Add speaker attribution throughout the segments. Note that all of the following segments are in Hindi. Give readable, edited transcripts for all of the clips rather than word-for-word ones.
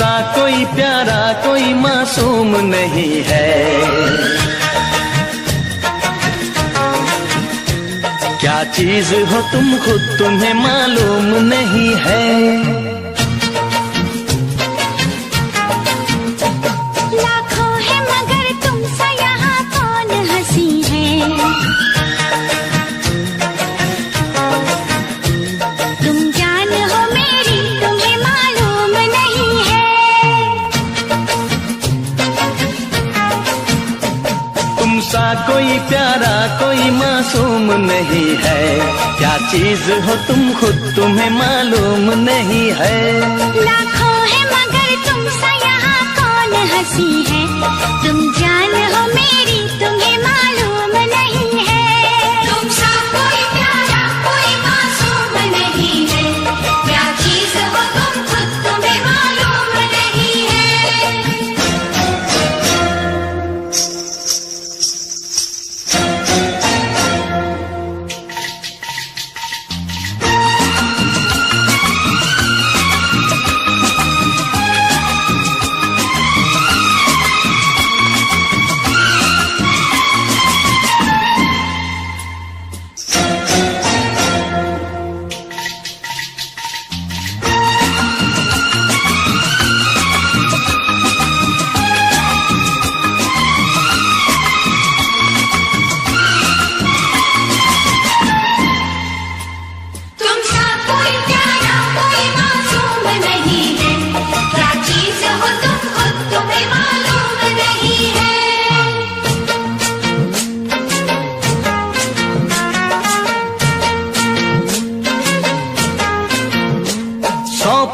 Speaker 1: सा कोई प्यारा कोई मासूम नहीं है। क्या चीज हो तुम खुद तुम्हें मालूम नहीं है।
Speaker 2: लाखों है मगर तुम सा यहाँ कौन हंसी है। तुम जान हो मेरी तुम्हें मालूम नहीं है।
Speaker 1: तुम सा कोई प्यारा कोई मासूम नहीं है। क्या चीज हो तुम खुद तुम्हें मालूम नहीं है।
Speaker 2: लाखों है मगर तुम सा यहाँ कौन हंसी है। तुम जान हो मेरी तुम्हें मालूम नहीं है। तुम सा कोई प्यारा कोई मासूम नहीं है। क्या चीज हो तुम खुद तुम्हें मालूम नहीं है।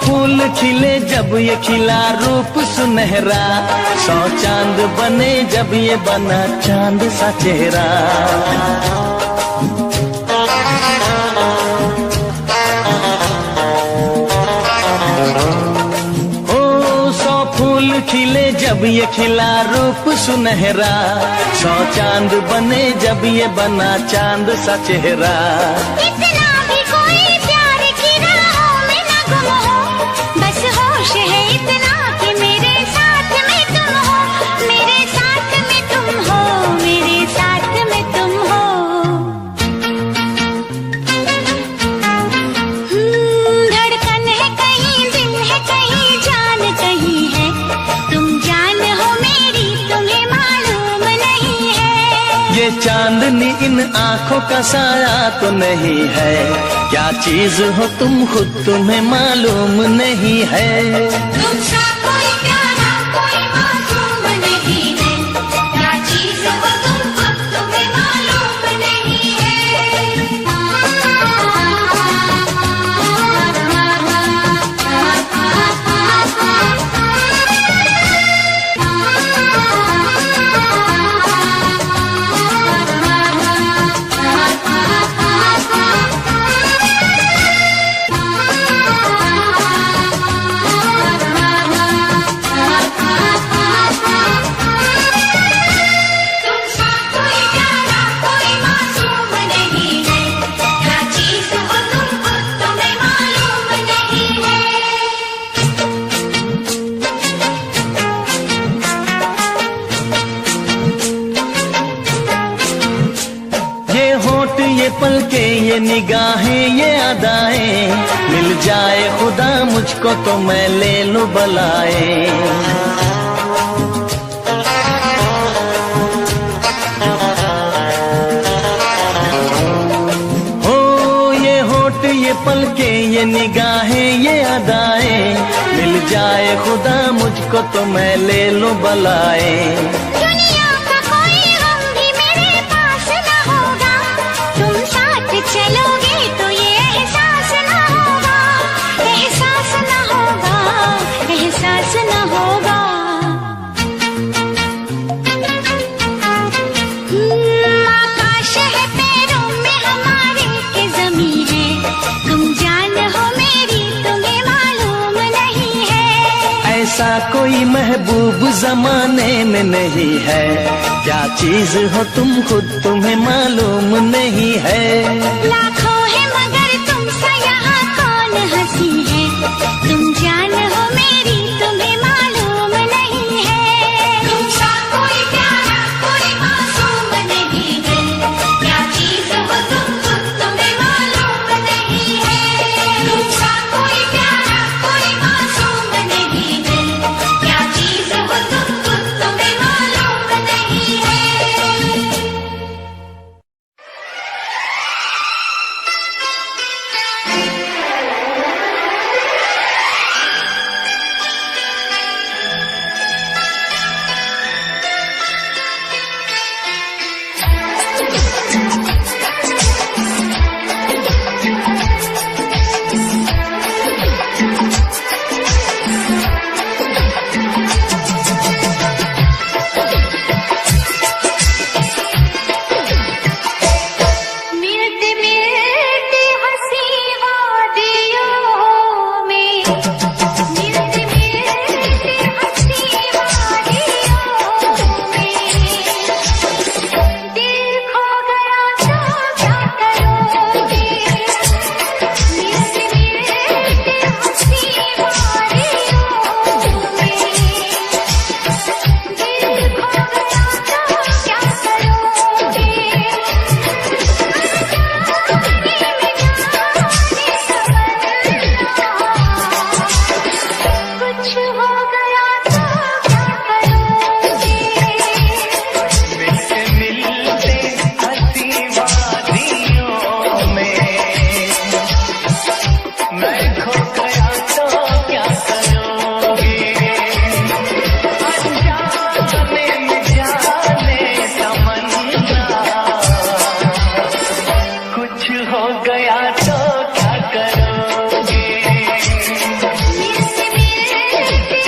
Speaker 1: फूल खिले जब ये खिला रूप सुनहरा। 100 चांद बने जब ये बना चांद सा चेहरा। ओ 100 फूल खिले जब ये खिला रूप सुनहरा। 100 चांद बने जब ये बना चांद सा चेहरा। ये चांदनी इन आंखों का साया तो नहीं है। क्या चीज हो तुम खुद तुम्हें मालूम नहीं है।
Speaker 2: तुम सा कोई प्यारा कोई मासूम नहीं है। क्या चीज हो तुम खुद तुम्हें मालूम नहीं है।
Speaker 1: ये पलके ये निगाहें ये अदाएं। मिल जाए खुदा मुझको तो मैं ले लूं बलाए। हो ये होठ ये पलके ये निगाहें ये अदाएं। मिल जाए खुदा मुझको तो मैं ले लूं बलाए।
Speaker 2: चलोगे तो ये एहसास ना होगा। एहसास ना होगा। एहसास ना होगा। आकाश है पैरों में हमारे के ज़मीं है। तुम जान हो मेरी तुम्हें मालूम नहीं है।
Speaker 1: ऐसा कोई महबूब जमाने में नहीं है। क्या चीज हो तुम खुद तुम्हें मालूम नहीं है।
Speaker 2: लाखों है मगर तुम सा यहाँ कौन हंसी है। तुम जान हो मेरी तुम्हें कुछ हो गया तो क्या करोगे?
Speaker 1: मिलते मिलते हंसी वादियों में मैं खो गया तो क्या करोगे? अनजाने में जाने तमन्ना, कुछ हो गया तो क्या करोगे?
Speaker 2: मिलते मिलते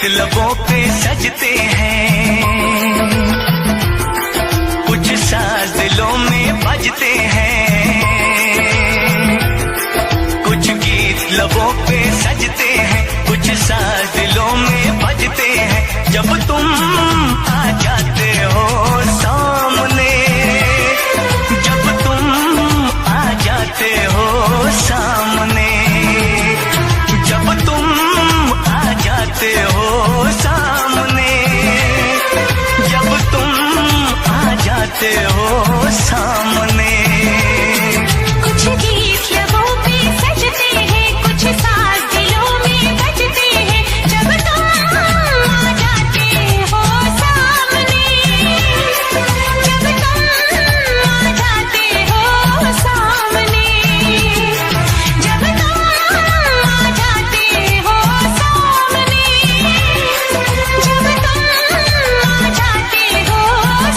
Speaker 1: लबों पे सजते हैं, कुछ साज दिलों में बजते हैं, कुछ गीत लबों पे सजते हैं, कुछ साज दिलों में बजते हैं। जब तुम आ जाते हो सामने, जब तुम आ जाते हो सामने, जब तुम आ जाते हो सामने, जब तुम आ जाते हो सामने।
Speaker 2: कुछ गीत लबों पे सजते हैं, कुछ साज दिलों में बजते हैं। जब तुम आ जाते हो सामने, जब तुम आ जाते हो सामने, जब तुम आ जाते हो सामने, जब तुम आ जाते हो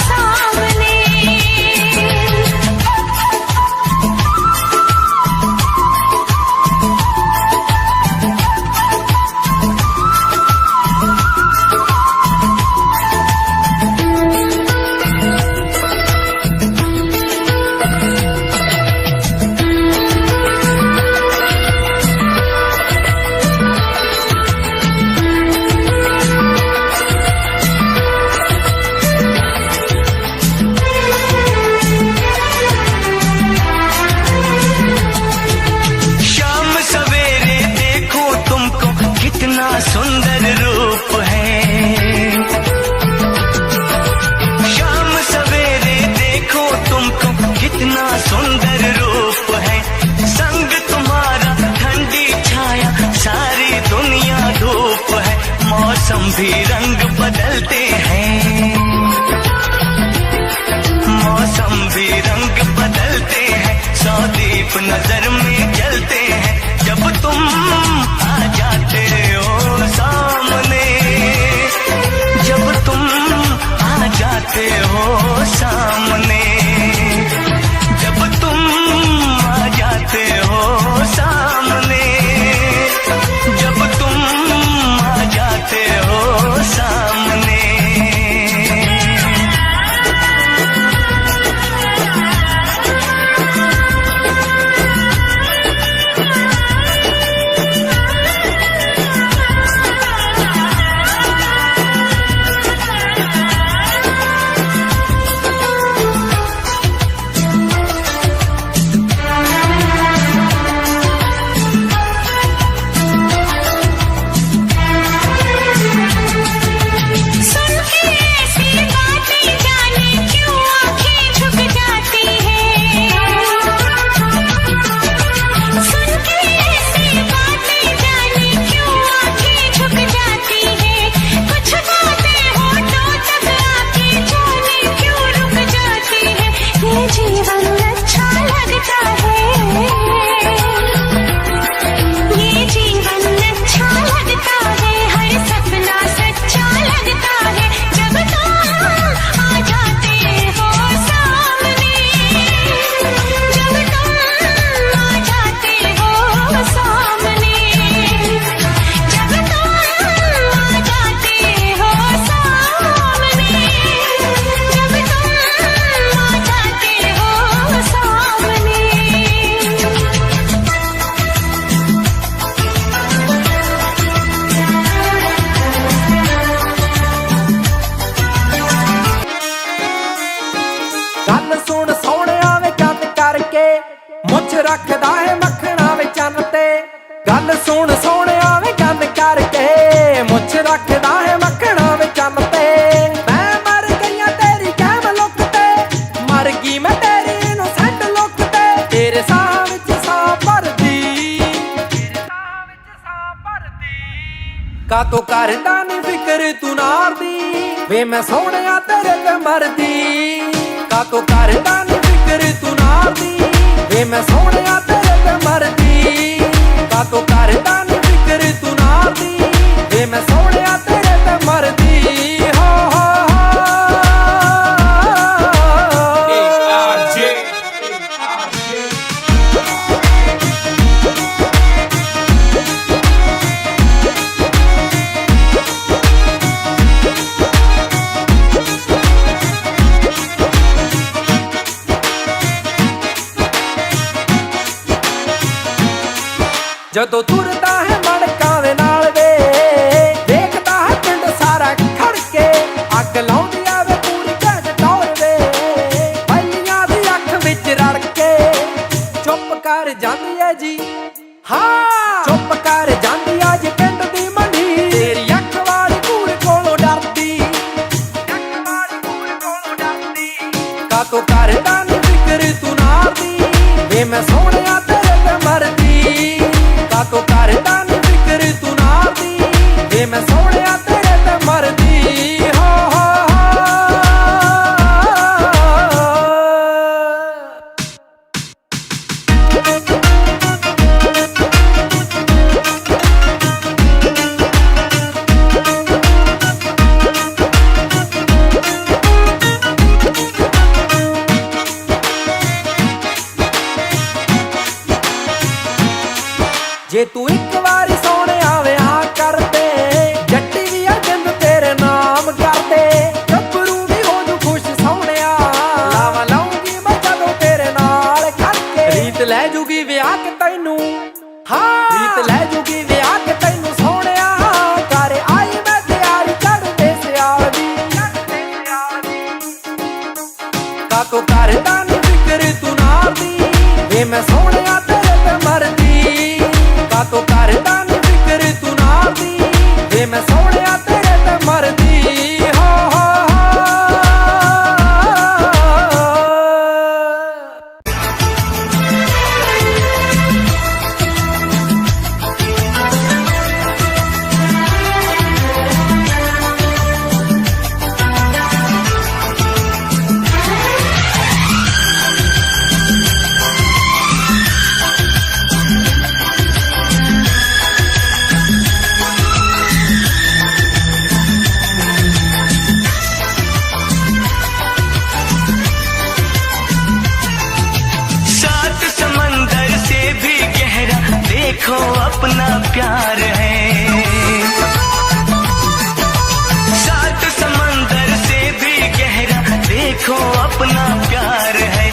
Speaker 2: सामने।
Speaker 1: शाम सवेरे देखो तुमको कितना सुंदर रूप है, शाम सवेरे देखो तुमको कितना सुंदर रूप है। संग तुम्हारा ठंडी छाया, सारी दुनिया धूप है। मौसम भी रंग बदलते हैं, मौसम भी रंग बदलते हैं। सौ दीप नजर में जलते हैं, जब तुम आ जाते हो सामने, जब तुम आ जाते हो सामने, जब तुम आ जाते हो सामने, जब तुम आ जाते हो सामने।
Speaker 2: सुन के ऐसी बातें जाने क्यों आँखें झुक जाती हैं, सुन के ऐसी बातें जाने क्यों आँखें झुक जाती हैं। कुछ बातें होठों तक आके जाने क्यों रुक जाती हैं। ये जीवन अच्छा लगता है, ये जीवन अच्छा लगता है, हर सपना सच्चा लगता है। जब तुम आ जाते हो सामने, जब तुम आ जाते हो सामने, जब तुम आ जाते हो सामने, जब तुम आ जाते हो सामने।
Speaker 3: ਗੱਲ ਸੁਣ ਸੋਹਣਿਆ ਵੇ ਕੰਨ ਕਰਕੇ, ਮੁੱਛ ਰੱਖਦਾ ਹੈ ਮੱਖਣਾ ਵੇ ਚੰਨ ਤੇ। ਗੱਲ ਸੁਣ ਸੋਹਣਿਆ ਵੇ ਕੰਨ ਕਰਕੇ, ਮੁੱਛ ਰੱਖਦਾ ਹੈ ਮੱਖਣਾ ਵੇ ਚੰਨ ਤੇ। ਮੈਂ ਮਰ ਗਈਆਂ ਤੇਰੀ ਕਹਿਮ ਲੁੱਕ ਤੇ, ਮਰ ਗਈ ਮੈਂ ਤੇਰੀ ਇਨੋਸੈਂਟ ਲੁੱਕ ਤੇ। ਤੇਰੇ ਸਾਹ ਵਿੱਚ ਸਾਹ ਭਰਦੀ, ਕਾਤੋਂ ਕਰਦਾ ਨੀ ਫਿਕਰ ਤੂੰ ਨਾਰ ਦੀ, ਵੇ ਮੈਂ ਸੋਹਣਿਆ ਤੇਰੇ ਤੇ ਮਰਦੀ। ਕਾਤੋਂ ਕਰਦਾ ਨੀ ਫਿਕਰ ਤੂੰ ਨਾਰ ਦੀ, ਵੇ ਮੈਂ ਸੋਹਣਿਆ ਤੇਰੇ ਤੇ ਮਰਦੀ। ਕਾਤੋਂ ਕਰਦਾ ਨੀ ਫਿਕਰ ਤੂੰ ਨਾਰ ਦੀ, ਵੇ ਮੈਂ ਸੋਹਣਿਆ ਤੇਰੇ ਤੇ ਮਰਦੀ। ਹੋ ਹੋ ਜਦੋਂ ਤੁਰਦਾ ਹੈ ਮੜਕਾਂ ਦੇ ਨਾਲ ਵੇ ਦੇਖਦਾ ਹੈ ਪਿੰਡ ਸਾਰਾ ਖੜ ਕੇ ਅੱਗ ਲਾਉਂਦੀ ਆਵੇ ਪੂਰੀ ਘਟ ਟੌਰ ਵੇ ਪਹਿਲੀਆਂ ਦੀ ਅੱਖ ਵਿੱਚ ਰੜ ਕੇ ਚੁੱਪ ਕਰ ਜਾਂਦੀ ਐ ਜੀ ਹਾਂ ਚੁੱਪ ਕਰ ਜਾਂਦੀ ਆ ਜੀ ਪਿੰਡ ਦੀ ਮੰਡੀ ਤੇਰੀ ਅੱਖ ਵਾਲੀ ਕੂੜ ਕੋਲੋਂ ਡਰਦੀ ਕਾਤੋਂ ਕਰਦਾ ਨੀ ਫਿਕਰ ਤੂੰ ਨਾਰਦੀ ਵੇ ਮੈਂ ਸੋਹਣਿਆ ਤੇਰੇ ਤੇ ਮਰਦੀ ਕਾਤੋਂ ਕਰਦਾ ਨੀ ਫਿਕਰ ਤੂੰ ਨਾਰਦੀ ਵੇ ਮੈਂ ਸੋਹਣਿਆ ਤੇਰੇ ਤੇ ਮਰਦੀ ਹੋ ਜੇ ਤੂੰ ਇੱਕ ਵਾਰੀ ਸੋਹਣਿਆ ਵਿਆਹ ਕਰਦੇ ਜੱਟੀ ਵੀ ਆ ਜਿੰਦ ਤੇਰੇ ਨਾਮ ਕਰਦੇ ਗੱਭਰੂ ਵੀ ਹੋ ਜੂ ਖੁਸ਼ ਸੋਹਣਿਆ ਲਾਵਾ ਲਾਉਂਗੀ ਮੈਂ ਜਦੋਂ ਤੇਰੇ ਨਾਲ ਖੜਕੇ ਰੀਤ ਲੈ ਜੂਗੀ ਵਿਆਹ ਕੇ ਤੈਨੂੰ ਹਾਂ ਰੀਤ ਲੈ ਜੂਗੀ ਵਿਆਹ ਕੇ ਤੈਨੂੰ ਸੋਹਣਿਆ ਘਰ ਆਈ ਮੈਂ ਤਿਆਰੀ ਚੜ੍ਹਦੇ ਸਿਆਲ ਦੀ ਕਾਤੋਂ ਕਰਦਾ ਨੀ ਫਿਕਰ ਤੂੰ ਨਾਰਦੀ ਵੇ ਮੈਂ ਸੋਹਣਿਆ ਤੇਰੇ ਤੇ ਮਰਦੀ ਕਾਤੋਂ ਕਰਦਾ ਨੀ ਫਿਕਰ ਤੂੰ ਨਾਰਦੀ ਵੇ ਮੈਂ ਸੋਹਣਿਆ ਤੇਰੇ ਤੇ ਮਰਦੀ ਹੋ
Speaker 1: देखो अपना प्यार है सात समंदर से भी गहरा देखो अपना प्यार है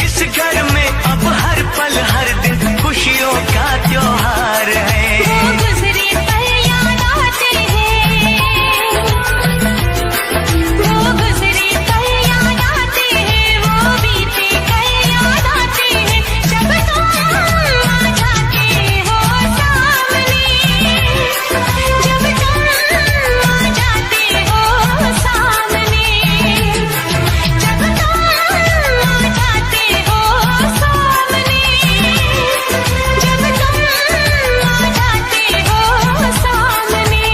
Speaker 1: इस घर में अब हर पल हर दिन खुशियों का त्योहार है
Speaker 2: वो गुजरे पल याद आते हैं वो गुजरे पल याद आते हैं वो बीते कल याद आते हैं जब तुम आ जाते हो सामने जब तुम आ जाते हो सामने जब तुम आ जाते हो सामने जब तुम आ जाते हो सामने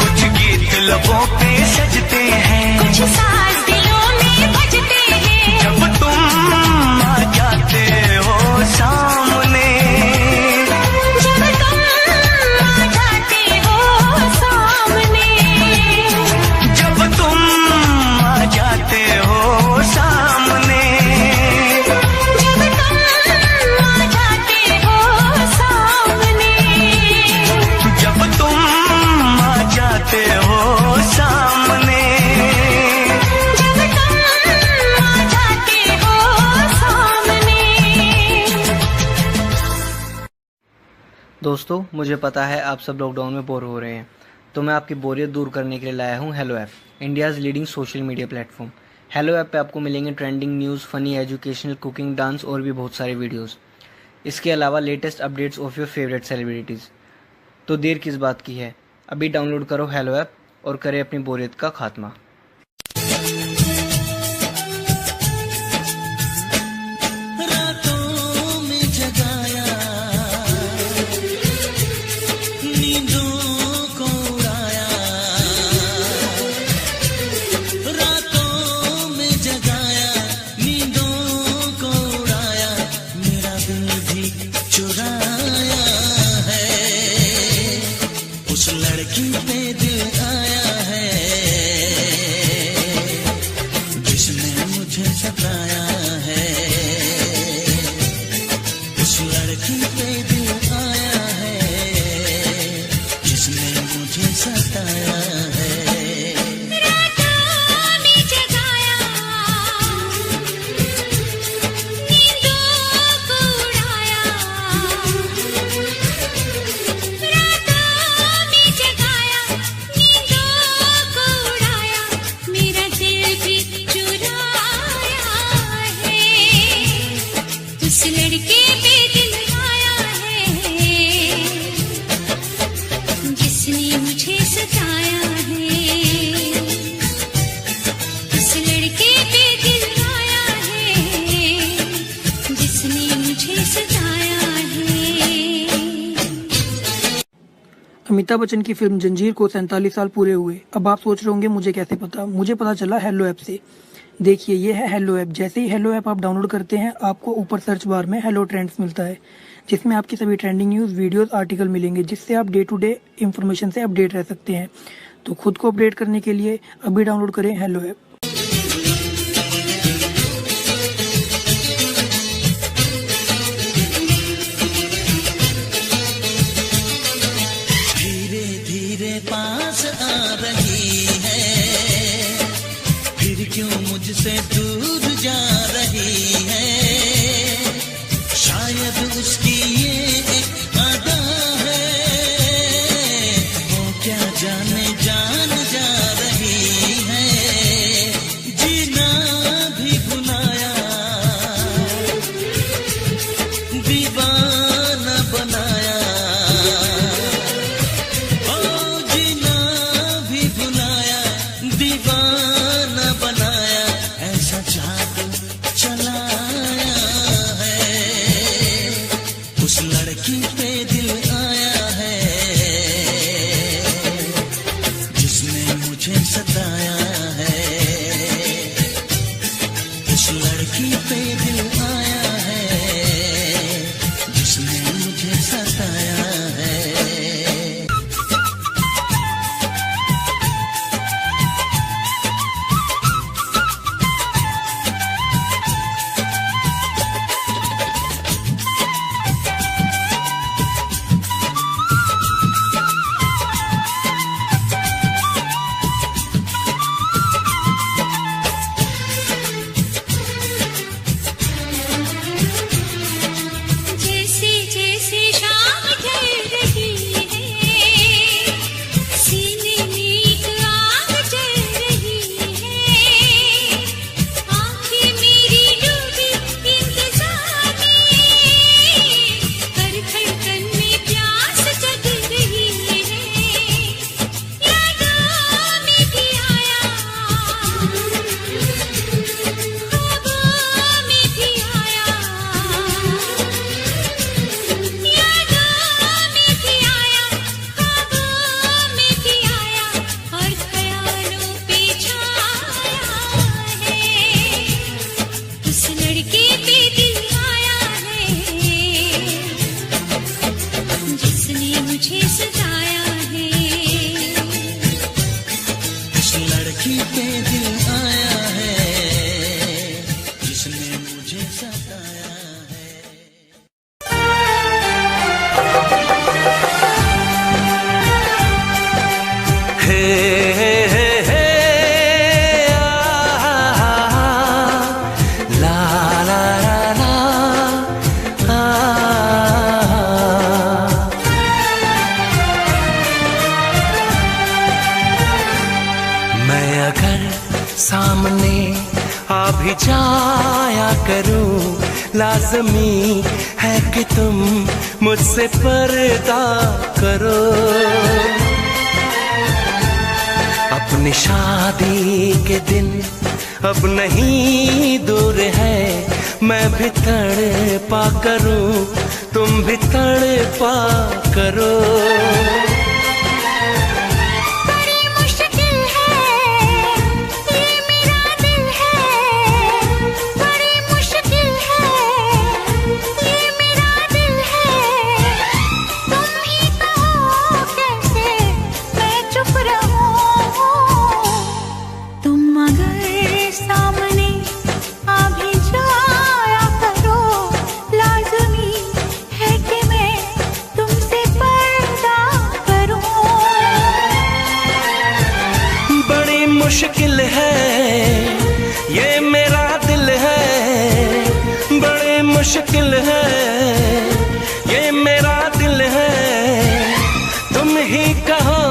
Speaker 1: कुछ गीत लबों पे सजते हैं
Speaker 2: कुछ साज दिलों में बजते हैं
Speaker 1: जब तुम आ जाते हो सामने
Speaker 2: जब तुम आ जाते हो सामने
Speaker 1: जब तुम आ जाते हो सामने
Speaker 2: जब तुम आ जाते हो सामने
Speaker 1: जब तुम आ जाते हो सामने
Speaker 2: जब तुम आ जाते हो सामने।
Speaker 4: दोस्तों, मुझे पता है आप सब लॉकडाउन में बोर हो रहे हैं, तो मैं आपकी बोरियत दूर करने के लिए लाया हूँ hello app, India's leading social media platform. Hello app पे आपको मिलेंगे trending news, funny, educational, cooking, dance और भी बहुत सारे वीडियोस। इसके अलावा latest updates of your favourite celebrities. तो देर किस बात की है, अभी डाउनलोड करो हेलो ऐप और करें अपनी बोरियत का खात्मा।
Speaker 5: रातों में जगाया नींदों को उड़ाया रातों में जगाया नींदों को उड़ाया मेरा दिल भी चुराया है उस लड़की पे दिल आया है जिसने मुझे सताया है उस लड़की पे दिल आया है जिसने मुझे सताया है
Speaker 2: रातों में जगाया नींदों को उड़ाया
Speaker 6: अमिताभ बच्चन की फिल्म जंजीर को 47 साल पूरे हुए। अब आप सोच रहे होंगे मुझे कैसे पता। मुझे पता चला हेलो ऐप से। देखिए ये है हेलो ऐप। जैसे ही हेलो ऐप आप डाउनलोड करते हैं आपको ऊपर सर्च बार में हेलो ट्रेंड्स मिलता है, जिसमें आपकी सभी ट्रेंडिंग न्यूज़, वीडियोस, आर्टिकल मिलेंगे, जिससे आप डे टू डे इंफॉर्मेशन से अपडेट रह सकते हैं। तो खुद को अपडेट करने के लिए अभी डाउनलोड करें हेलो ऐप।
Speaker 5: धीरे धीरे पास आ रही है, फिर क्यों मुझसे दूर जा रही है। शायद उसकी ये एक अदा है, वो क्या जाने जान जा रही है। जीना भी भुलाया, दीवाना बनाया। ओ जीना भी भुलाया, दीवाना बनाया। ऐसा जादू चलाया है, उस लड़की पे दिल आया है, जिसने मुझे सताया है। उस लड़की पे दिल आया है, जिसने मुझे सताया है।
Speaker 2: जैसे जैसे शाम ढल रही है, सीने में एक आग जल रही है। आंखें मेरी डूबी इंतजार में, हर धड़कन में प्यास जग रही है। यादों में भी आया, ख्वाबों में भी आया। यादों में भी आया, ख्वाबों में भी आया, और ख्यालों पे छाया है। उस लड़के पे दिल आया है, जिसने मुझे सताया है।
Speaker 5: उस लड़की पे दिल आया है, जिसने मुझे सताया है।
Speaker 1: हे हे हे ला ला ला ला मैं अगर सामने आ भी जाया करूं, लाज़मी है कि तुम मुझसे पर्दा करो। अपनी शादी के दिन अब नहीं दूर है, मैं भी तड़पा करूं, तुम भी तड़पा करो।
Speaker 2: बड़ी मुश्किल है ये मेरा दिल है, बड़ी मुश्किल है ये मेरा दिल है। तुम ही कहो कैसे मैं चुप रहूं। तुम अगर सामने आ भी जाया करो, लाज़मी है कि मैं तुमसे पर्दा करूं।
Speaker 1: बड़ी मुश्किल है ये मेरा दिल है, बड़ी मुश्किल है ये मेरा दिल है। तुम ही कहो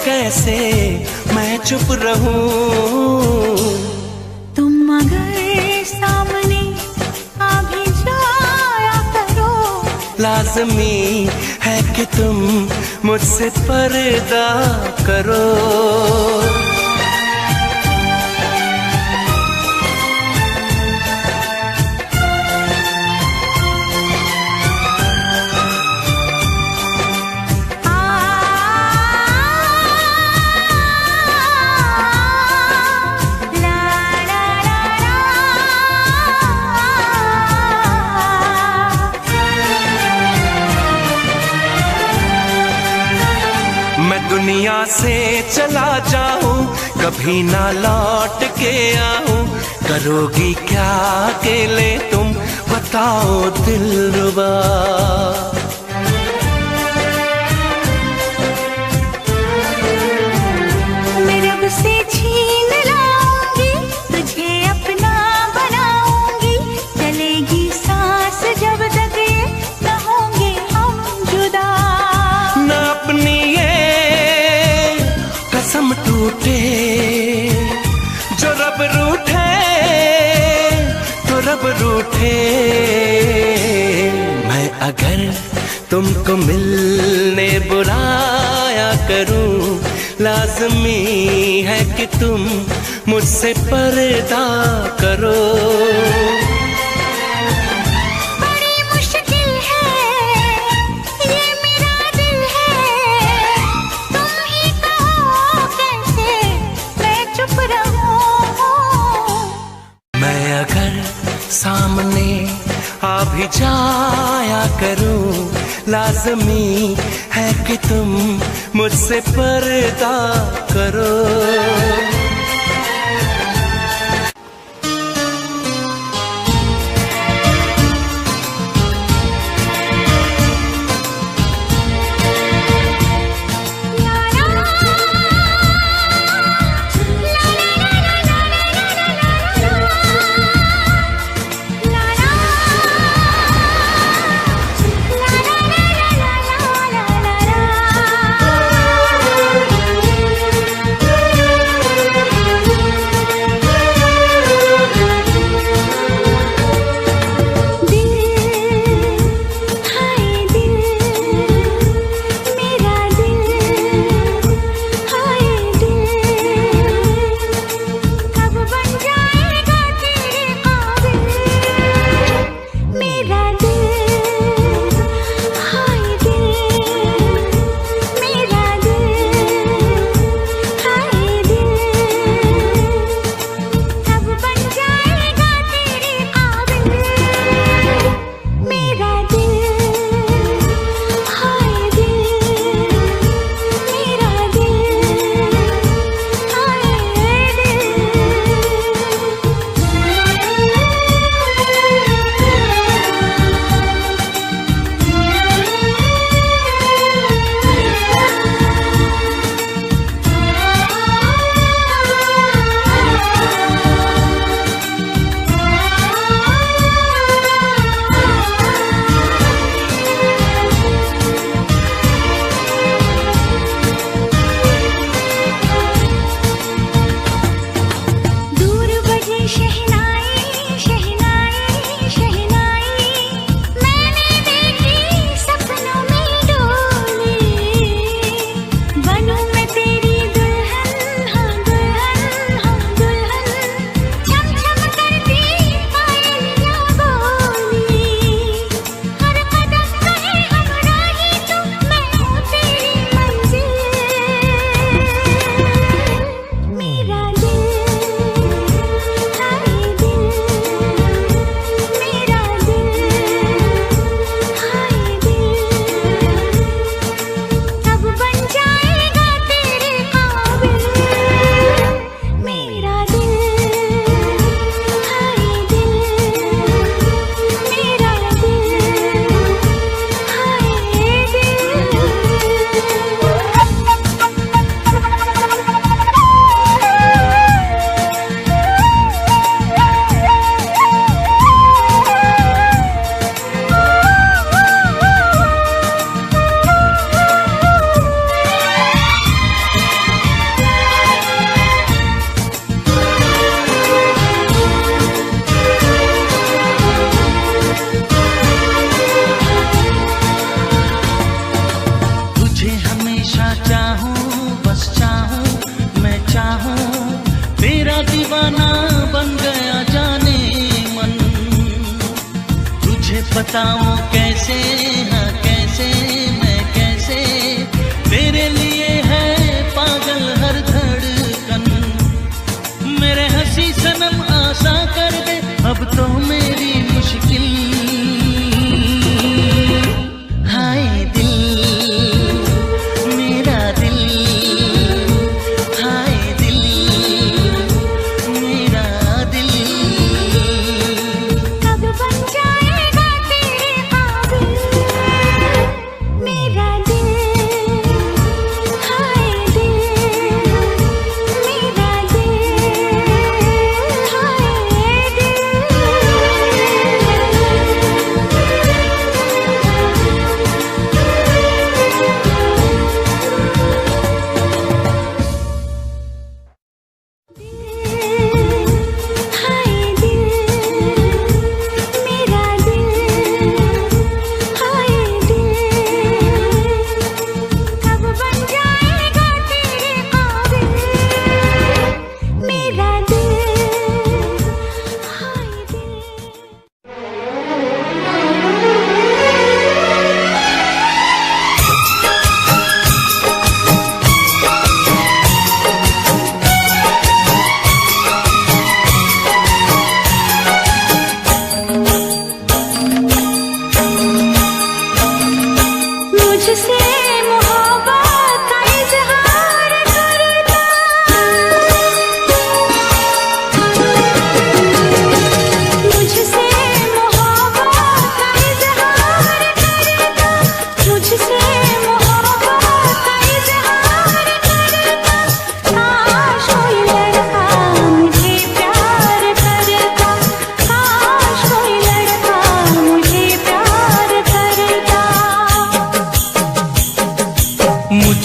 Speaker 1: कैसे मैं चुप रहूं।
Speaker 2: तुम अगर सामने आ भी जाया करो,
Speaker 1: लाज़मी है कि तुम मुझसे पर्दा करो।
Speaker 2: आ
Speaker 7: दुनिया से चला जाऊं, कभी ना लौट के आऊं, करोगी क्या अकेले तुम बताओ दिलरुबा।
Speaker 2: मैं रब से छीन लाऊंगी, तुझे अपना बनाऊंगी, चलेगी सांस जब तक ये न होंगे हम जुदा।
Speaker 7: न अपनी ये कसम टूटे, जो रब रूठे तो रब रूठे। मैं अगर तुमको मिलने बुलाया करूं, लाज़मी है कि तुम मुझसे पर्दा करो।
Speaker 2: बड़ी मुश्किल है ये मेरा दिल है, तुम ही कहो कैसे मैं चुप रहूं।
Speaker 7: मैं अगर सामने आ भी जाया करूं, लाज़मी है कि तुम मुझसे पर्दा करो।
Speaker 5: बताऊं कैसे, हाँ कैसे, मैं कैसे तेरे लिए है पागल हर धड़कन। मेरे हंसी सनम आशा कर दे अब तो मेरी मुश्किल। हाय दिल मेरा दिल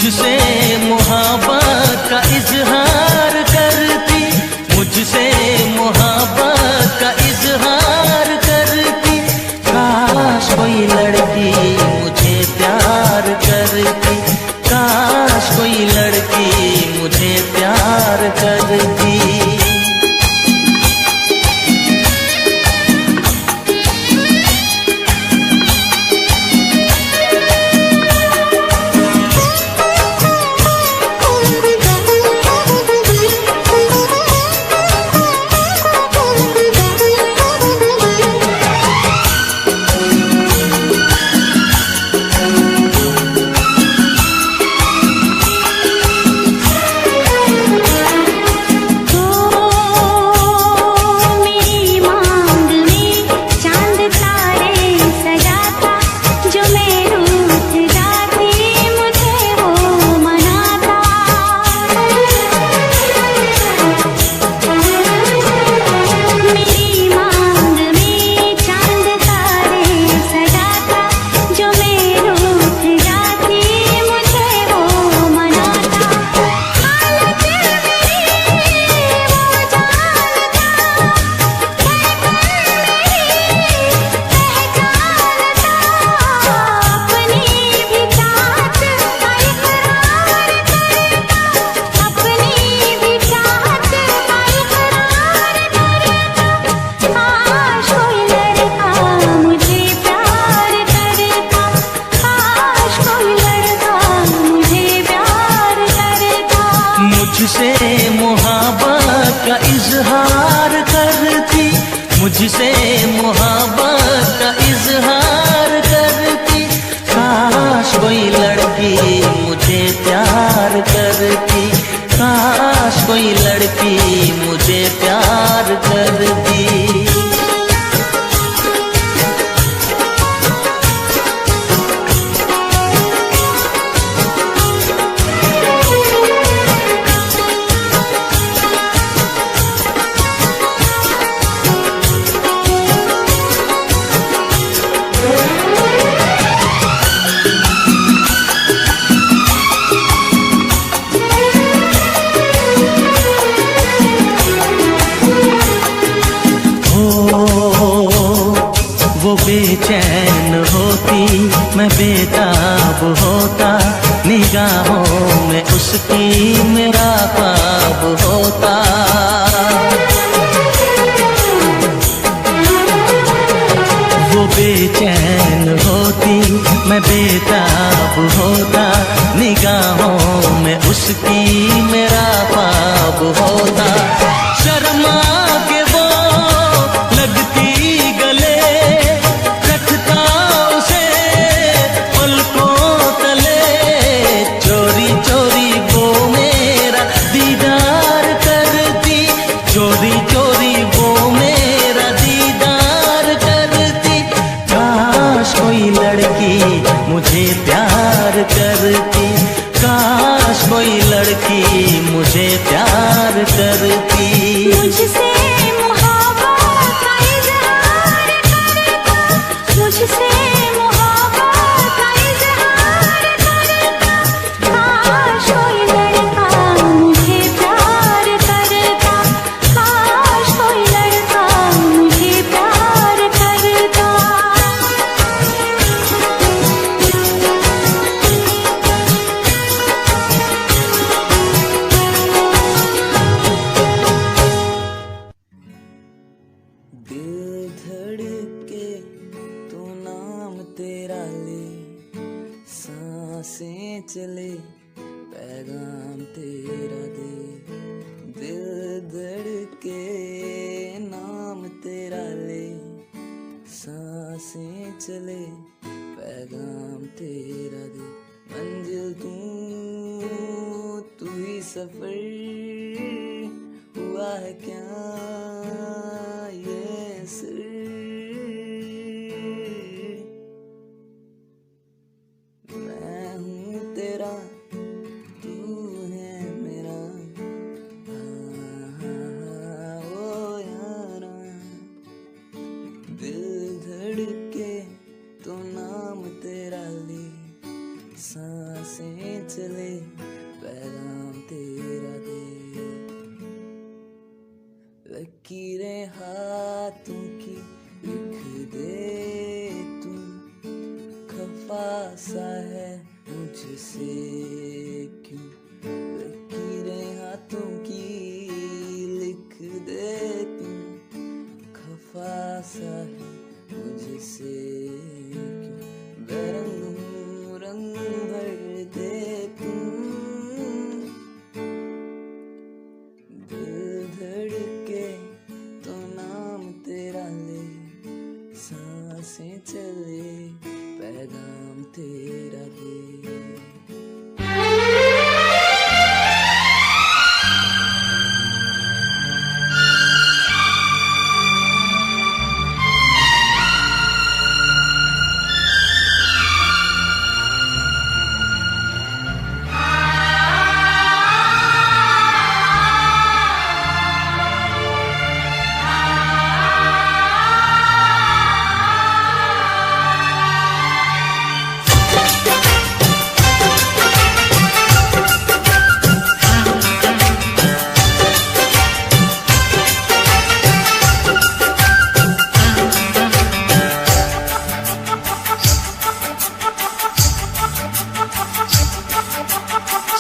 Speaker 5: मुझसे मोहब्बत का इजहार करती, मुझसे मोहब्बत का इजहार करती। काश कोई लड़की मुझे प्यार करती, काश कोई लड़की मुझे प्यार करती। मुझसे मोहब्बत का इजहार करती, मुझसे मोहब्बत का इजहार करती। काश कोई लड़की मुझे प्यार करती, काश कोई लड़की मुझे प्यार करती। वो बेचैन होती, मैं बेताब होता, निगाहों में उसकी मेरा ख्वाब होता। वो बेचैन होती, मैं बेताब होता, निगाहों में उसकी मेरा ख्वाब होता। शर्मा के वो लगती गले, रखता उसे पलकों तले, चोरी चोरी वो मेरा दीदार करती, चोरी चोरी वो मेरा दीदार करती। काश कोई लड़की मुझे प्यार करती, काश कोई लड़की मुझे प्यार करती।
Speaker 2: मुझसे मोहब्बत का इजहार करता, मुझसे मोहब्बत का इजहार करता। काश कोई लड़का मुझे प्यार करता, काश कोई लड़का मुझे प्यार करता।
Speaker 8: दिल धड़के तो नाम तेरा ले, सांसें चले पैगाम तेरा दे। दिल धड़के नाम तेरा ले, सांसें चले पैगाम तेरा दे। मंजिल तू ही सफर हुआ है क्या ये सिर। मैं हूँ तेरा, तू है मेरा, ओ यारा। दिल धड़के तो नाम तेरा ले, सांसें चले पैगाम तेरा दे। लकीरें हाथों की लिख दे तू, खफा सा है मुझसे क्यों। लकीरें हाथों की लिख दे तू, खफा सा है मुझसे क्यों। बेरंग हूँ रंग भर दे तू, दिल धड़के तो नाम तेरा ले, सांसें चले पैगाम तेरा दे।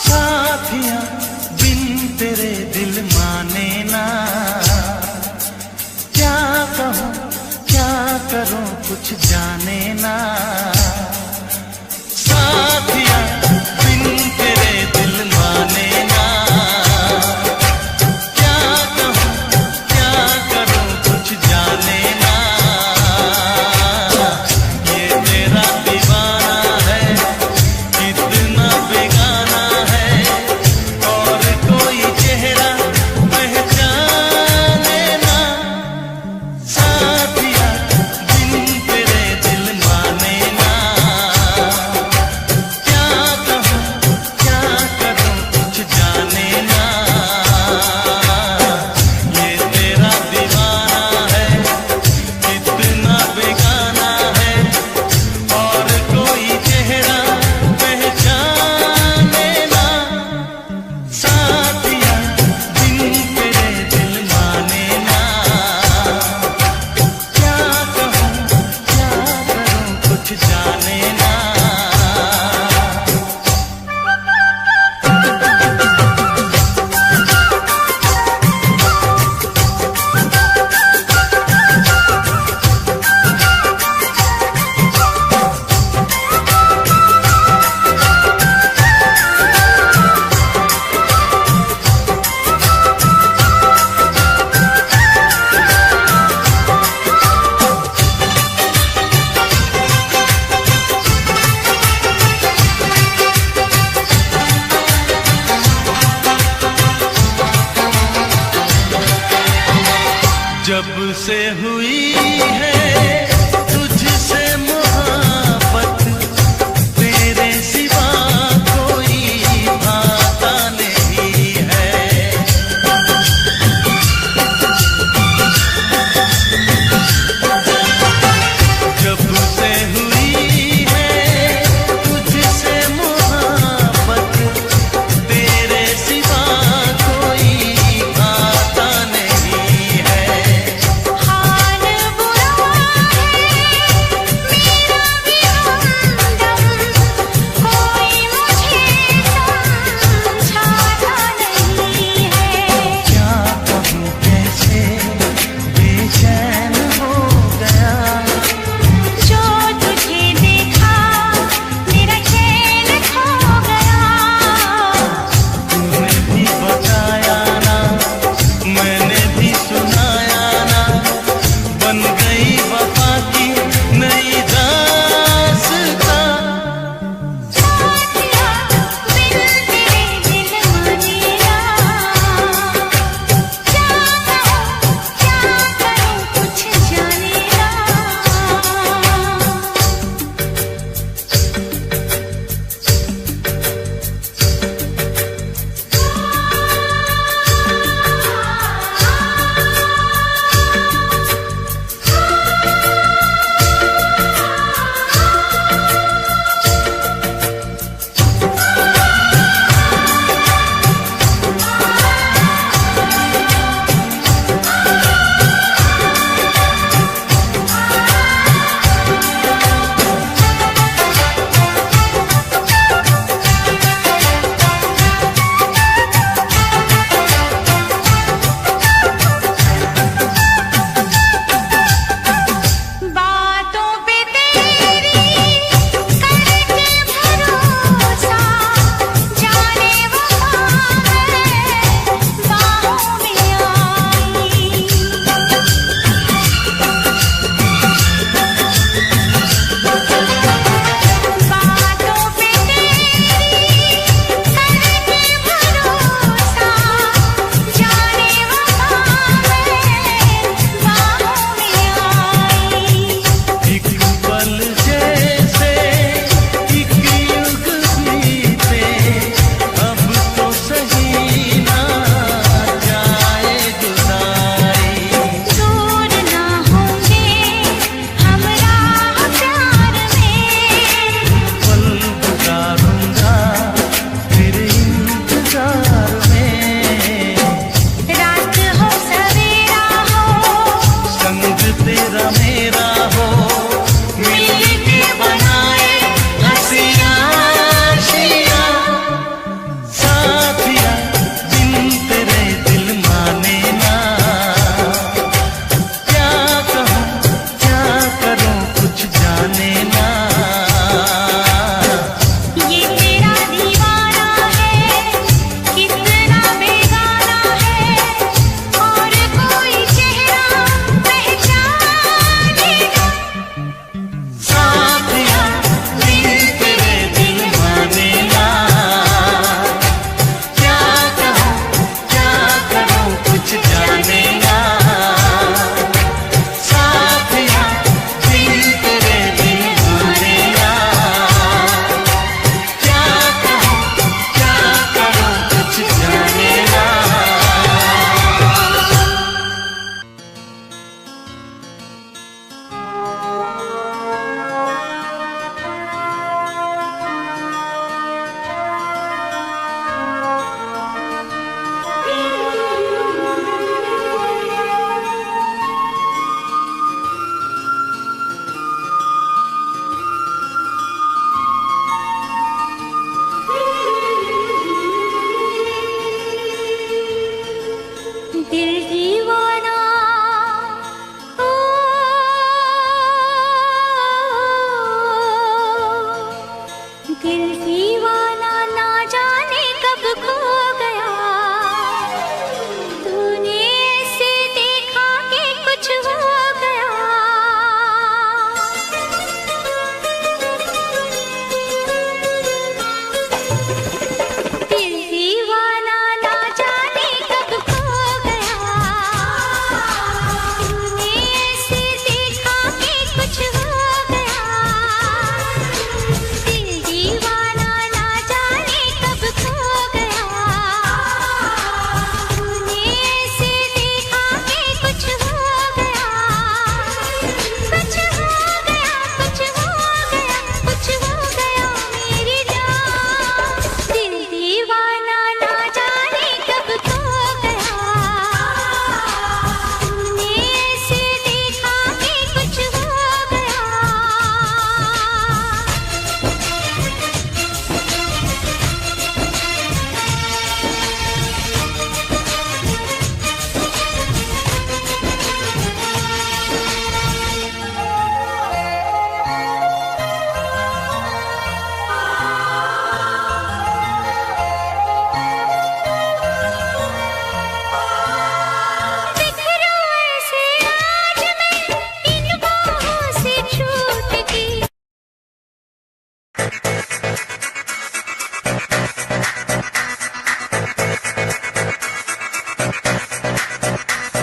Speaker 5: साथिया बिन तेरे दिल माने ना, क्या कहूँ क्या करूँ कुछ जाने ना। साथिया बिन तेरे दिल माने ना, क्या कहूँ क्या करूँ कुछ जाने ना। ये तेरा दीवाना है कितना बेगाना है, और कोई चेहरा पहचाने ना। साथिया बिन तेरे दिल माने ना, क्या कहूँ क्या करूँ कुछ जाने ना। ये तेरा दीवाना है कितना बेगाना है, और कोई चेहरा पहचाने ना। साथिया बिन तेरे दिल माने ना, क्या कहूँ क्या करूँ कुछ जाने ना। जब से हुई है तुझसे मोहब्बत, तेरे सिवा कोई भाता नहीं है। जब से हुई है तुझसे मोहब्बत, तेरे सिवा कोई भाता नहीं है।
Speaker 2: हाल बुरा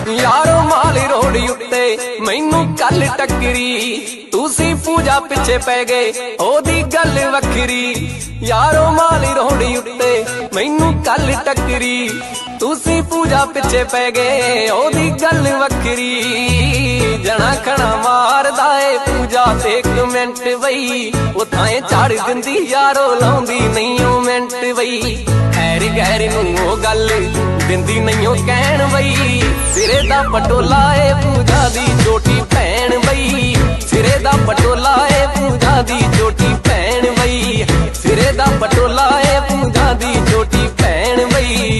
Speaker 3: यारो माली रोड उत्ते मैनू कल टकरी तुसी पूजा पिछे पै गए ओदी गल वखरी यारो माली रोड उत्ते मैनू कल टकरी तुसी पूजा पिछे पै गए ओदी गल वखरी जना खना मारदा ए पूजा ते एक मिनट बई उथाए झाड़ दिंदी यारो लाउंदी नहीं ओ मिनट बई हैर गैर नू ओ गल दिंदी नहीं ओ कहण बई सिरे दा पटोला ए पूजा दी छोटी भैन बई सिरे दा पटोला ए पूजा दी छोटी भैन बई सिरे दा पटोला ए पूजा दी छोटी भैन बई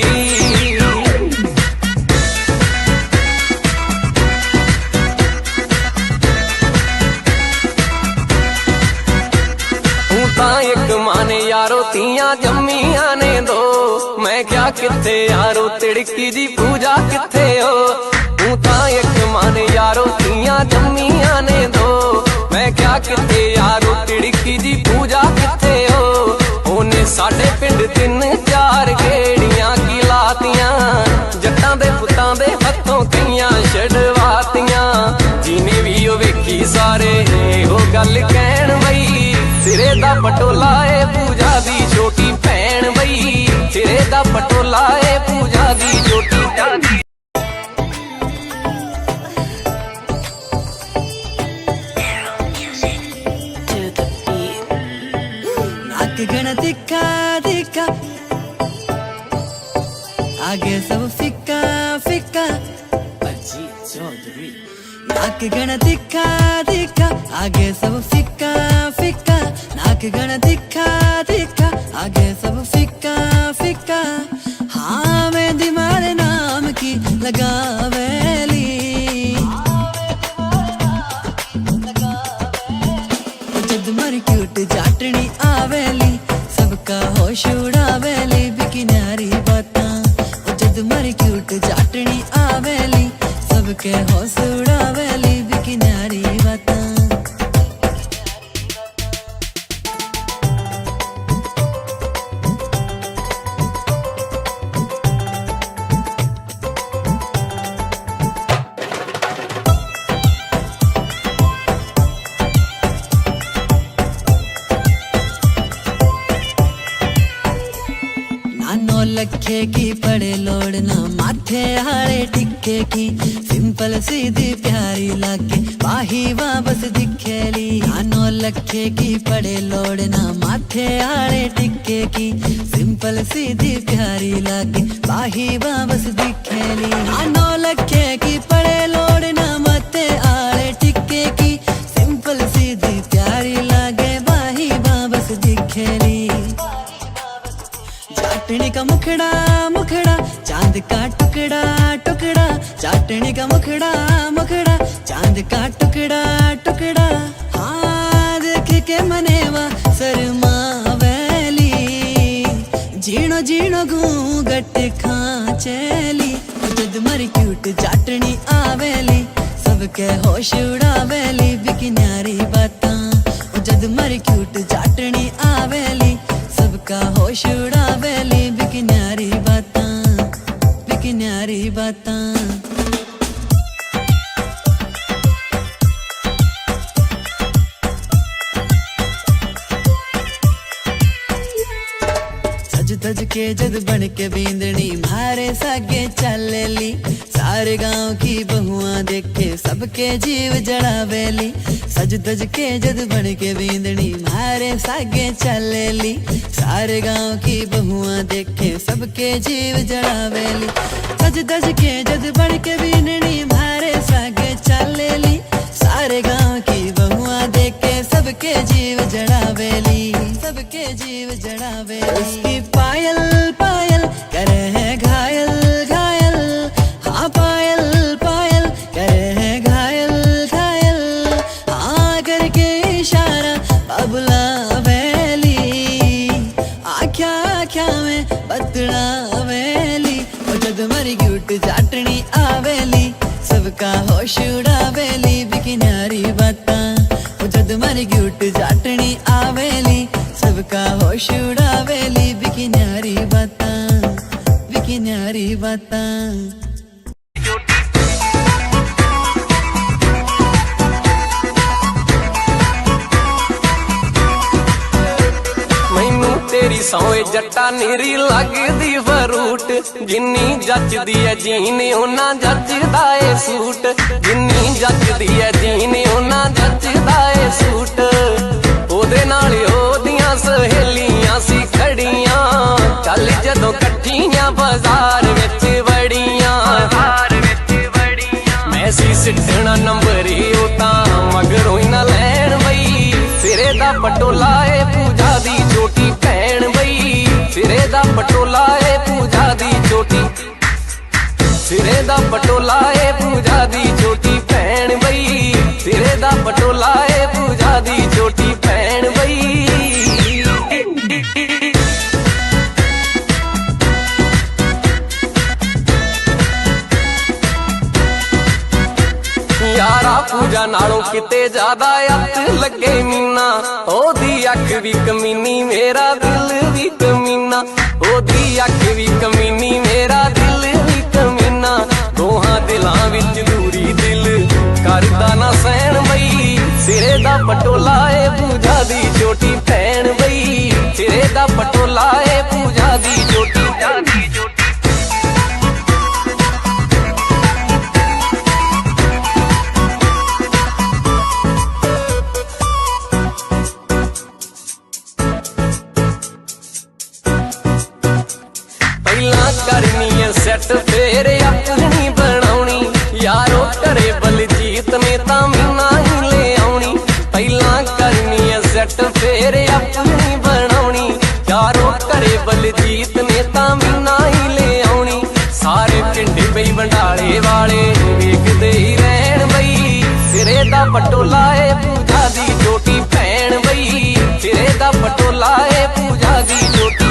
Speaker 3: एक माने यारो तियां जम्मियां ने दो मैं क्या किथे यारो तिड़की जी पूजा किथे हो तू तां एक माने यारो तियां जम्मियां ने दो मैं क्या किथे यारो तिड़की जी पूजा किथे हो ओने साडे पिंड 3-4 गेड़ियां की लातियां जट्टां दे पुत्तां दे हत्थों कईयां छड़वातियां जिने भी ओ वेखी सारे ओ गल कहण बई सिरे दा पटोला ए पूजा दी छोटी भैन बई सिरे दा पटोला ए पूजा दी छोटी भैन
Speaker 8: नाक गण दिखा दिखा आगे सब फिक्का फिक्का नाक गण दिखा दिखा आगे सब फिक्का फिक्का नाक गण दिखा दिखा आगे सब फिक्का फिक्का हाँ मैं दिमारे नाम की लगावेली जद मर क्यूट जाटनी आवेली सबका होश उड़ावेली बिकिनारी बातां जद मर क्यूट जाटनी आवेली सबके होश उड़ावेली बिकिनारी बातां नानो लखे की पड़े लोड़ना माथे हारे टिक्के की सिंपल सीधी प्यारी लागे बाही वापस दिखेली नानो लखे की पड़े लोड़ना माथे हारे टिक्के की सिंपल सीधी प्यारी लागे बाही वापस दिखेली नानो लखे की पड़े लोड़ना माथे हारे टिक्के की सिंपल सीधी प्यारी लागे बाही वापस दिखेली चाटनी का मुखड़ा मुखड़ा चांद का टुकड़ा टुकड़ा चाटनी का मुखड़ा मुखड़ा चांद का टुकड़ा टुकड़ा हाँ देख के मनेवा शर्मा वैली जीणो जीणो घूंघट खांचेली जद मर क्यूट चाटनी आवेली सबके होश उड़ावेली बिकिनारी बातां जद मर क्यूट चाटनी आवेली सबका होश उड़ावेली बिकिनारी बातां बिकिनारी बातां सज धज के जद बन के बींदनी मारे सागे चलेली सारे गांव की बहुआं देखे सबके जीव जड़ावेली सज धज के जद बन के बींदनी मारे सागे चलेली सारे गांव की बहुआं देखे सबके जीव जड़ावेली सज धज के जद बन के बींदनी मारे सागे चलेली सारे गांव की बहुआं देखे सबके जीव जड़ावेली सबके जीव जड़ावेली उसकी पायल पायल करे है घायल घायल हाँ पायल पायल करे है घायल घायल हाँ करके इशारा बबुला वेली आख्या आख्या में बतड़ा वेली जद मरी क्यूट चाटनी आवेली सबका होश उड़ावेली बिकिनारी बातां जद मरी क्यूट चाटनी आवेली सबका होश उड़ावेली बिकिनारी बातां बिकिनारी बातां
Speaker 7: तेरी सौए जट्टा नीरी लगदी फरूट जिन्नी जचदी है जीने उन्ना जचदा है सूट जिन्नी जचदी है जीने उन्ना जचदा है सूट ओदे नाल ओदियां सहेलियां सी खड़ियां चल जदों कट्ठियां बाजार विच वड़ियां मैं सी सिटना नंबर ओ तां मगरों ही ना लैण बई सिरे दा पटोला ए पूजा दी चोटी भैण बई सिरे दा पटोला ए पूजा दी चोटी सिरे दा पटोला ए पूजा दी चोटी भैण बई सिरे दा पटोला ए पूजा दी चोटी भैण बई यारा पूजा नालों किते ज्यादा अत लगे मीना ओदी अख भी कमीनी मेरा दिल भी कमीना ओदी अख भी कमीनी मेरा दिल भी कमीना दोहां दिलां विच दूरी दिल करदा ना सहन बई सिरे दा पटोला ए पूजा दी चोटी भैण बई सिरे दा पटोला ए पूजा दी चोटी करनी है सेट फेर अपनी बनाउनी यारो करे बलजीत ने तां मीना ही ले आउनी पहला करनी है सेट फेर अपनी बनाउनी यारो करे बलजीत ने तां मीना ही ले आउनी सारे पिंड बई बंडाले वाले वेखदे ही रहन बई सिरे दा पटोला ए पूजा दी चोटी भैण बई सिरे दा पटोला ए पूजा दी चोटी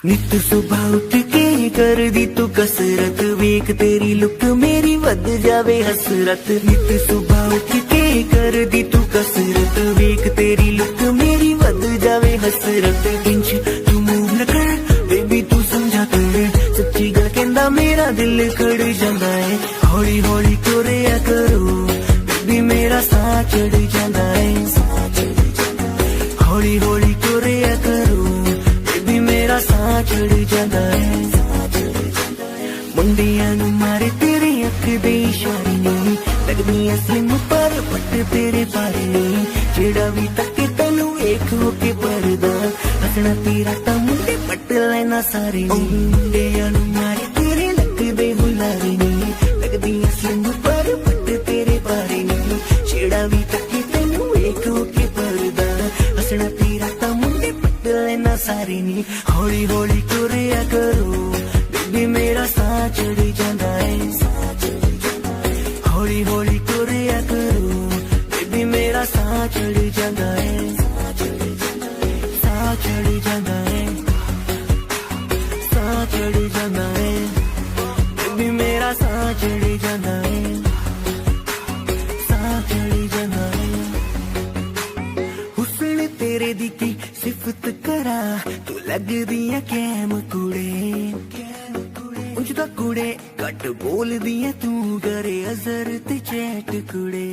Speaker 1: नित सुबह उठ के कर दी तू कसरत, वेख तेरी लुक मेरी वध जावे हसरत। नित सुबह उठ के कर दी तू कसरत, वेख तेरी लुक मेरी वध जावे हसरत। इंच तू मूव न कर बेबी तू समझा कर, सच्ची गल कहंदा मेरा दिल खड़ जांदा है। हौली हौली तुरिया करो बेबी मेरा साह चढ़ जांदा है। हौली हौली तुरिया करो बेबी मेरा साह चढ़ जांदा है। मुंडियां नू मारे तेरे अख दे इशारे नहीं, लगदी स्लिम पर पट तेरे बारे नहीं। जेड़ा भी तके तैनू वेख हो के परदा, हसना तेरा ता मुंडे पट लेना सारे नहीं। मुंडियां नू मारे तेरे लक दे हुलारे नहीं, लगदी स्लिम पर पट तेरे बारे नहीं। जेड़ा भी तके तैनू वेख हो के परदा, हसना तेरा ता मुंडे पट लेना सारे नहीं। हौली हौली तुरिया करो बेबी मेरा साह चढ़ जांदा है। हौली हौली तुरिया करो बेबी मेरा साह चढ़ जांदा है। साह चढ़ जांदा है, साह चढ़ जांदा है बेबी मेरा साह चढ़ जांदा है। साह चढ़ जांदा है। हुस्न तेरे दी की सिफत करा, तू लगदी है कैम कुड़े। उंजदा कुड़े घट बोल दिया तू करे अजर ते चैट कुड़े।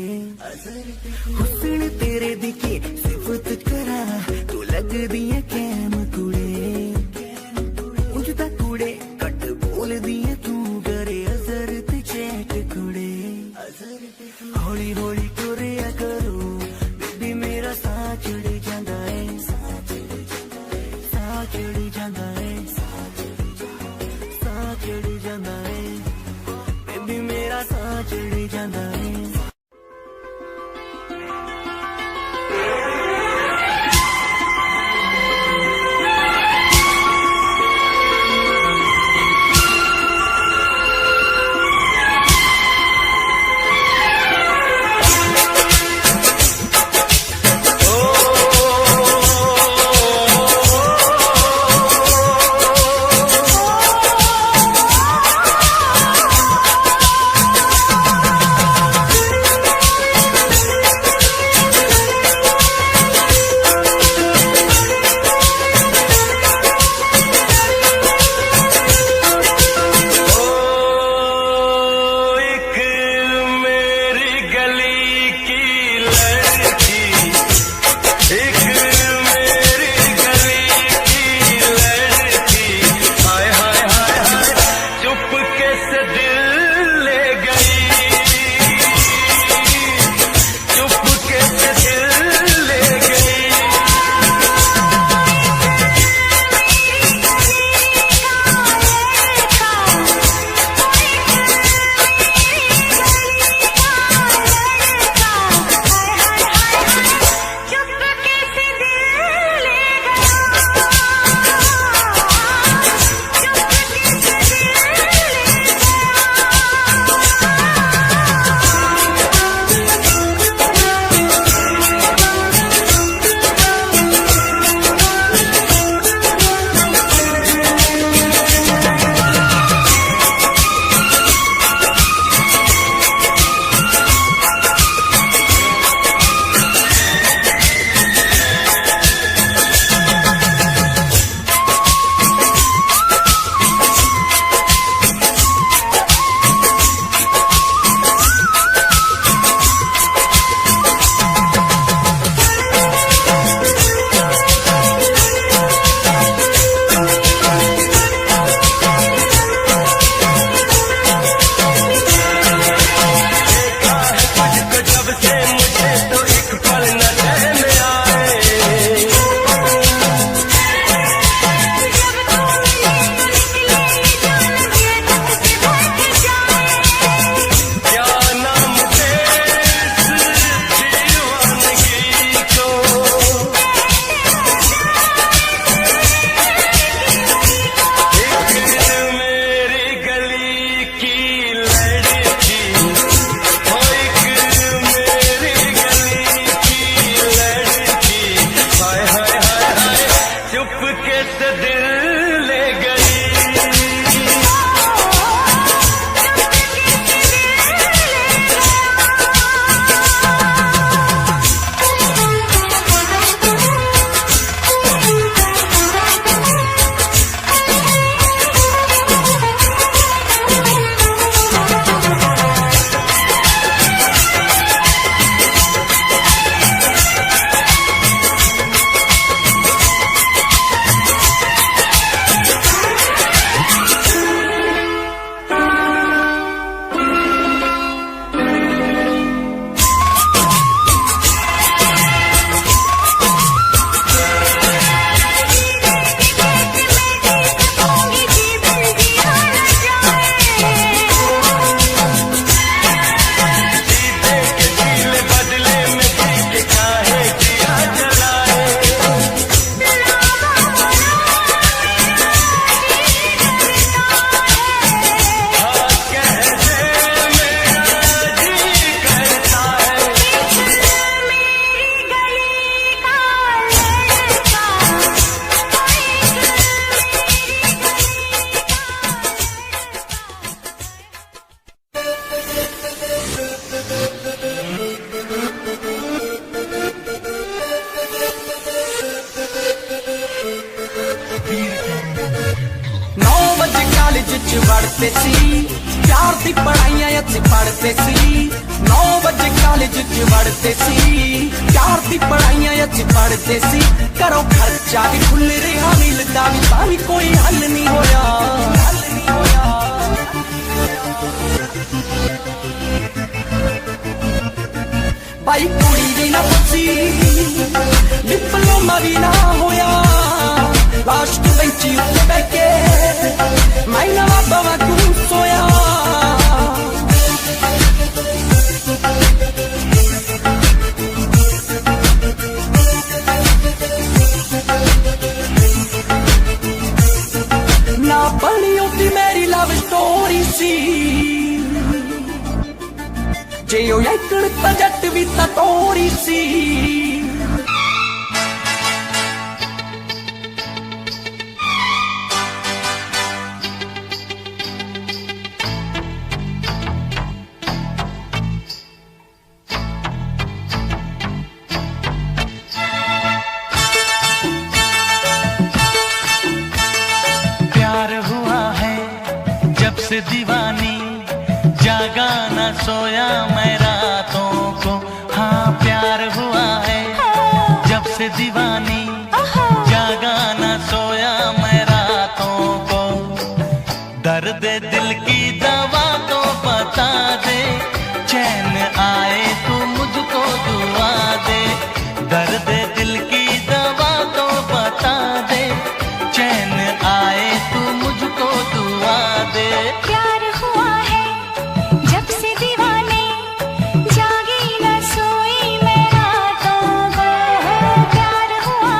Speaker 1: हुस्न तेरे दिखे सिफत करा, तू लग दिया कैम कुड़े। उंजदा कुड़े घट बोल दिया तू करे अजर ते चैट कुड़े। हौली हौली तुरिया करो बेबी मेरा साह चढ़ जांदा है। साह चढ़ जांदा है, चढ़ जांदा है बेबी मेरा साह चढ़ जांदा है।
Speaker 3: लड़ते सी प्यार दी पढ़ाइयां अच्छी पढ़ते सी 9 बजे कॉलेज च वड़ते सी प्यार दी पढ़ाइयां अच्छी पढ़ते सी करो खर्चा भी खुल रहा मिलता भी तावी कोई हल नहीं होया भाई कुड़ी भी ना पुछी डिप्लोमा भी ना होया लास्ट बेंच उत्ते बैठे मैं ना बाबा तू सोया ना बनी होती मेरी लव स्टोरी सी जे ओ एकड़ ता जट भी ता तोरी सी
Speaker 5: प्यार हुआ है जब से दीवानी जागा न सोया मैं रातों को हाँ प्यार हुआ है जब से दीवानी जागा न सोया मैं रातों को दर्द दिल की दवा तो बता दे चैन आए तू मुझको दुआ दे दर्द दिल की दवा तो बता दे चैन आए तू मुझको दुआ दे
Speaker 2: प्यार हुआ है जब से दीवाने जागी न सोई मैं रातों को प्यार हुआ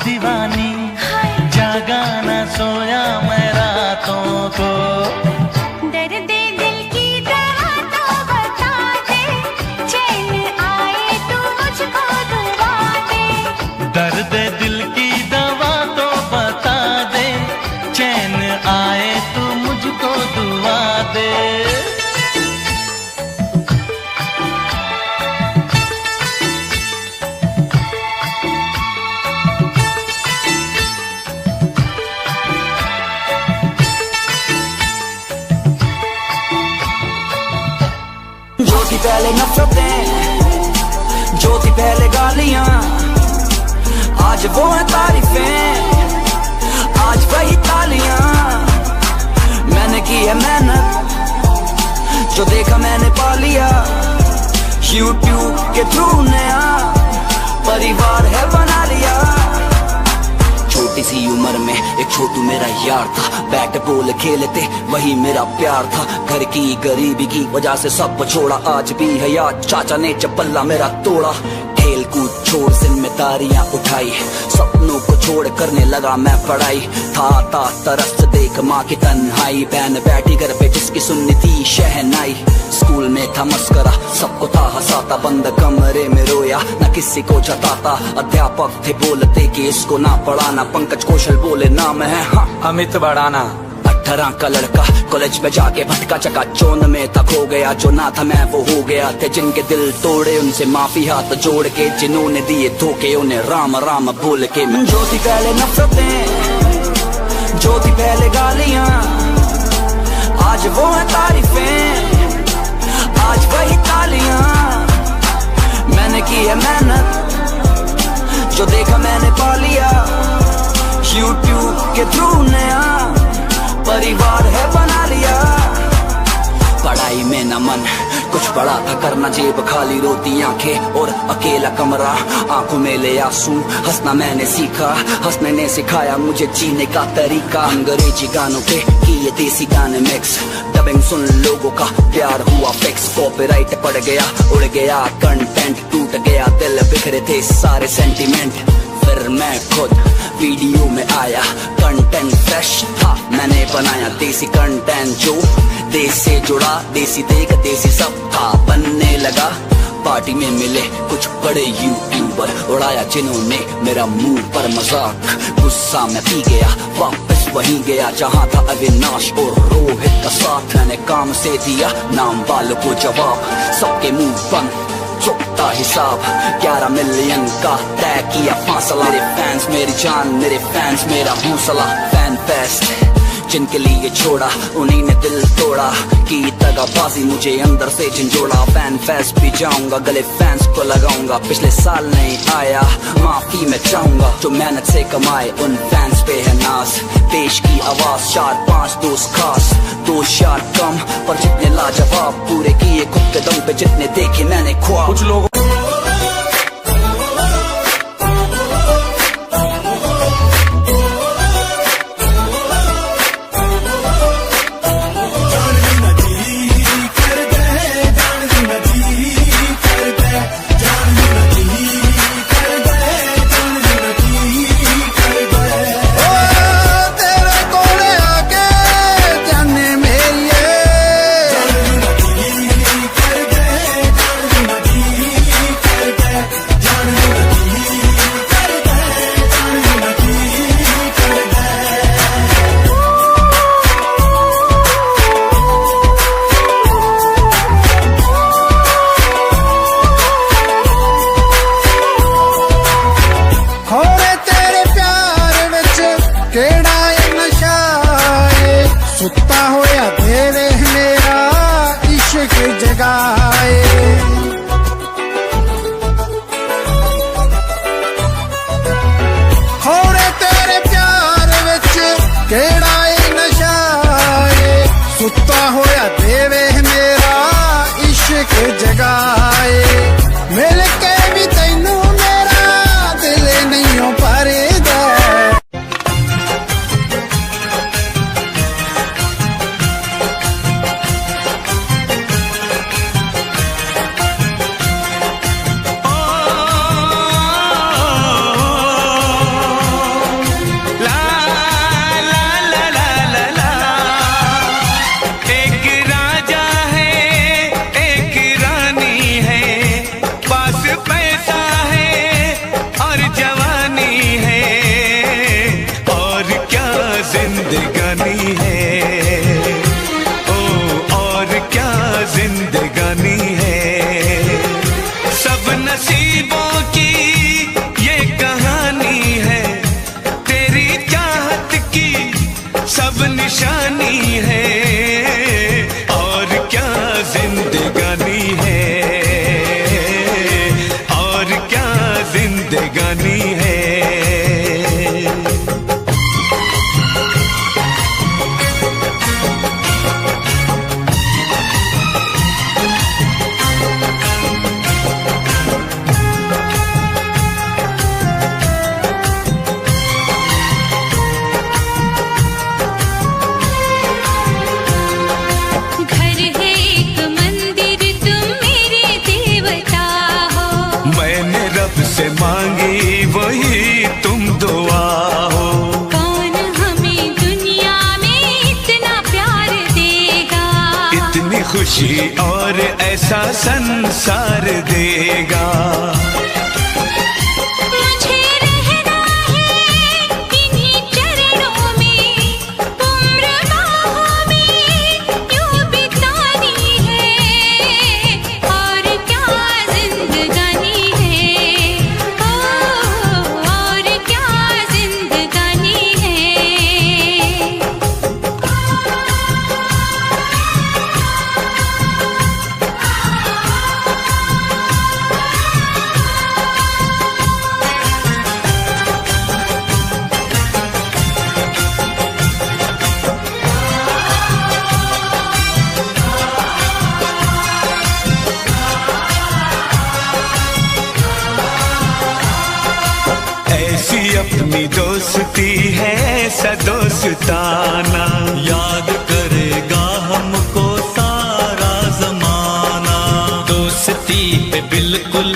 Speaker 5: दीवानी, जागा न सोया मैं रातों को।
Speaker 2: दर्द दिल की दवा तो बता दे, चैन आए तो मुझको दुआ दे।
Speaker 5: दर्द दिल की दवा तो बता दे, चैन आए तो मुझको दुआ दे।
Speaker 9: जो थी पहले नफरतें, जो थी पहले गालियां, आज वो है तारीफें, आज वही तालियां। मैंने की है मेहनत, जो देखा मैंने पा लिया। YouTube के थ्रू नया परिवार है बना लिया। छोटी सी उम्र में एक छोटू मेरा यार था, बैट बॉल खेलते वही मेरा प्यार था। घर की गरीबी की वजह से सब छोड़ा, आज भी है याद चाचा ने चप्पला मेरा तोड़ा। खेल कूद छोड़ जिम्मेदारियां उठाई, सपनों को छोड़ करने लगा मैं पढ़ाई। था तरस देख माँ की तन्हाई, बहन बैठी घर पे जिसकी सुननी थी शहनाई। स्कूल में था मस्करा, सबको था हंसाता, बंद कमरे में रोया न किसी को जताता। अध्यापक थे बोलते कि इसको ना पढ़ाना, पंकज कौशल बोले नाम है हाँ अमित बढ़ाना। 18 का लड़का कॉलेज में जाके भटका चका चौन में था खो गया। जो ना था मैं वो हो गया, थे जिनके दिल तोड़े उनसे माफी हाथ जोड़ के, जिन्होंने दिए धोखे उन्हें राम राम बोल के। जो थी पहले नफरतें, जो थी पहले गालियां, आज वो है तारीफें, आज वही तालियां। मैंने की है मेहनत, जो देखा मैंने पा लिया। YouTube के थ्रू नया परिवार है बना लिया। पढ़ाई में न मन कुछ बड़ा था करना, जेब खाली रोती आंखें और अकेला कमरा, आंखों में ले आंसू। हंसना मैंने सीखा, हंसने ने सिखाया मुझे जीने का तरीका। अंग्रेजी गानों पे किए देसी गाने मिक्स, डबिंग सुन लोगों का प्यार हुआ फिक्स। कॉपीराइट पड़ गया, उड़ गया कंटेंट, टूट गया दिल, बिखरे थे सारे सेंटीमेंट। फिर मैं खुद वीडियो में आया, कंटेंट फ्रेश था मैंने बनाया। देसी कंटेंट जो देश से जुड़ा, देसी देख देसी सब था बनने लगा। पार्टी में मिले कुछ बड़े यूट्यूबर, उड़ाया जिन्होंने मेरा मुंह पर मजाक। गुस्सा में पी गया, वापस वहीं गया जहां था अविनाश और रोहित का साथ। मैंने काम से दिया नाम वालों को जवाब, सबके मुंह बंद चुकता हिसाब। 11 मिलियन का तय किया फासला। मेरे फैंस मेरी जान, मेरे फैंस मेरा हौसला। फैन फेस्ट जिनके लिए छोड़ा, उन्हीं ने दिल तोड़ा। की दगाबाजी मुझे अंदर से झंझोड़ा। फैन फेस्ट भी जाऊंगा, गले फैंस को लगाऊंगा। पिछले साल नहीं आया, माफी मैं चाहूंगा। जो मेहनत से कमाए उन फैंस पे है नाज। देश की आवाज 4-5 दोस्त खास, 2 यार कम पर जितने लाजवाब। पूरे किए खुद के दम पे जितने देखे मैंने ख्वाब। कुछ लोग
Speaker 1: जिंदगानी है। से मांगी वही तुम दुआ हो।
Speaker 2: कौन हमें दुनिया में इतना प्यार देगा,
Speaker 1: इतनी खुशी और ऐसा संसार देगा।
Speaker 2: मुझे रहना है इन्हीं चरणों में, उम्र बाहों में यूं बितानी है, और क्या जिंदगानी है, और क्या जिंदगानी है।
Speaker 1: ऐसी अपनी दोस्ती है सदोस्ताना,
Speaker 5: याद करेगा हमको सारा जमाना। दोस्ती पे बिल्कुल